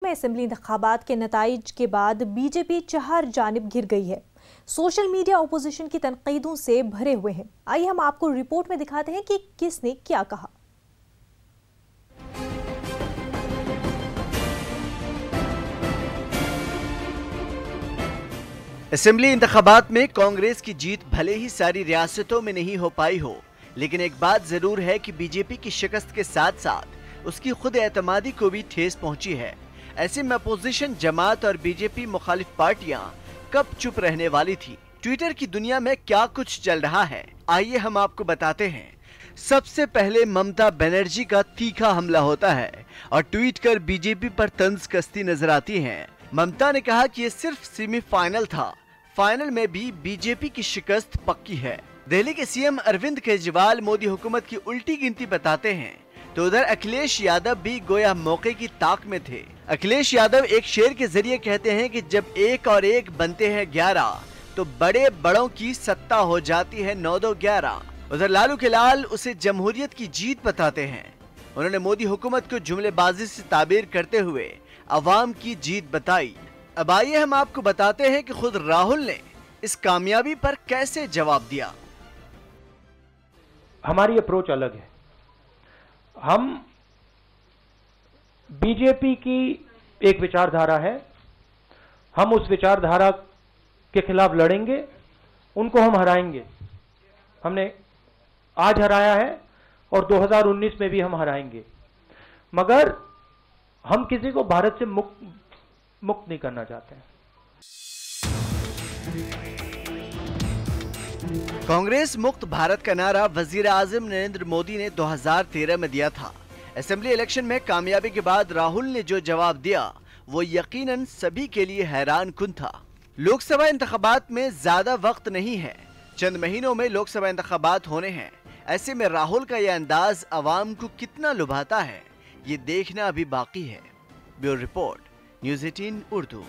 में असेंबली इंतखाबात के नताइज के बाद बीजेपी चार जानिब घिर गई है। सोशल मीडिया ओपोजिशन की तनकीदों से भरे हुए हैं। आइए हम आपको रिपोर्ट में दिखाते हैं कि किसने क्या कहा। असेंबली इंतखाबात में कांग्रेस की जीत भले ही सारी रियासतों में नहीं हो पाई हो, लेकिन एक बात जरूर है कि बीजेपी की शिकस्त के साथ साथ उसकी खुद एतमादी को भी ठेस पहुंची है। ऐसे में अपोजिशन जमात और बीजेपी मुखालिफ पार्टियां कब चुप रहने वाली थी। ट्विटर की दुनिया में क्या कुछ चल रहा है, आइए हम आपको बताते हैं। सबसे पहले ममता बनर्जी का तीखा हमला होता है और ट्वीट कर बीजेपी पर तंज कसती नजर आती हैं। ममता ने कहा कि ये सिर्फ सेमीफाइनल था, फाइनल में भी बीजेपी की शिकस्त पक्की है। दिल्ली के सीएम अरविंद केजरीवाल मोदी हुकूमत की उल्टी गिनती बताते हैं, तो उधर अखिलेश यादव भी गोया मौके की ताक में थे। अखिलेश यादव एक शेर के जरिए कहते हैं कि जब 1 और 1 बनते हैं 11, तो बड़े बड़ों की सत्ता हो जाती है 9-2-11। उधर लालू के लाल उसे जमहूरियत की जीत बताते हैं। उन्होंने मोदी हुकूमत को जुमलेबाजी से ताबीर करते हुए अवाम की जीत बताई। अब आइए हम आपको बताते हैं कि खुद राहुल ने इस कामयाबी पर कैसे जवाब दिया। हमारी अप्रोच अलग है। हम बीजेपी की एक विचारधारा है, हम उस विचारधारा के खिलाफ लड़ेंगे, उनको हम हराएंगे। हमने आज हराया है और 2019 में भी हम हराएंगे, मगर हम किसी को भारत से मुक्त नहीं करना चाहते हैं। कांग्रेस मुक्त भारत का नारा वजीर आजम नरेंद्र मोदी ने 2013 में दिया था। असेंबली इलेक्शन में कामयाबी के बाद राहुल ने जो जवाब दिया वो यकीनन सभी के लिए हैरान कुन था। लोकसभा इंतखाबात में ज्यादा वक्त नहीं है, चंद महीनों में लोकसभा इंतखाबात होने हैं। ऐसे में राहुल का यह अंदाज अवाम को कितना लुभाता है, ये देखना अभी बाकी है। Bureau report, news 18 Urdu.